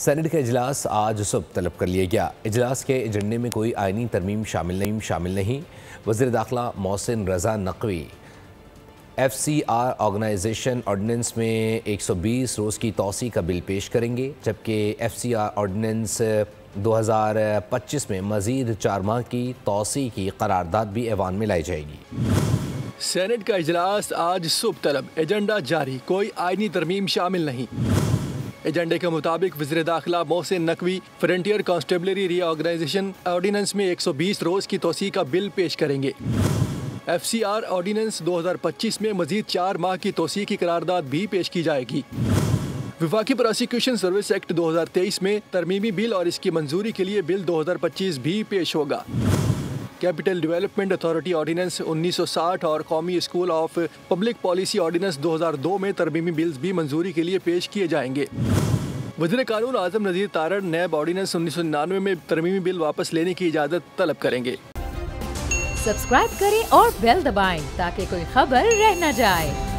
Senate का इजलास आज सुबह तलब कर लिया गया। इजलास के एजेंडे में कोई आइनी तरमीम शामिल नहीं। वज़ीर दाखिला मोहसिन रज़ा नकवी FCR ऑर्गेनाइजेशन ऑर्डिनेंस में 120 रोज़ की तौसी का बिल पेश करेंगे, जबकि FCR ऑर्डिनेंस 2025 में मज़ीद 4 माह की तौसी की करारदाद भी ऐवान में लाई जाएगी। सेनेट का इजलास आज सुबह तलब, एजेंडा जारी, कोई आइनी तरमीम शामिल नहीं। एजेंडे के मुताबिक वज़ीर दाखिला Mohsin Naqvi frontier constabulary reorganization ordinance में 120 रोज़ की तौसी का बिल पेश करेंगे। FCR ऑर्डिनेंस 2025 में मजीद 4 माह की तौसी की करारदाद भी पेश की जाएगी। विफाकी प्रोसिक्यूशन सर्विस एक्ट 2023 में तरमीमी बिल और इसकी मंजूरी के लिए बिल 2025 भी पेश होगा। कैपिटल डेवलपमेंट अथॉरिटी ऑर्डिनेंस 1960 और कौमी school of public policy ordinance 2002 में तरमीमी बिल्स भी मंजूरी के लिए पेश किए जाएंगे। वज़ीर कानून आज़म नज़ीर तारड़ नैब ऑर्डिनेंस 1999 में तरमीमी बिल वापस लेने की इजाज़त तलब करेंगे। सब्सक्राइब करें और बेल दबाएं ताकि कोई खबर रह न जाए।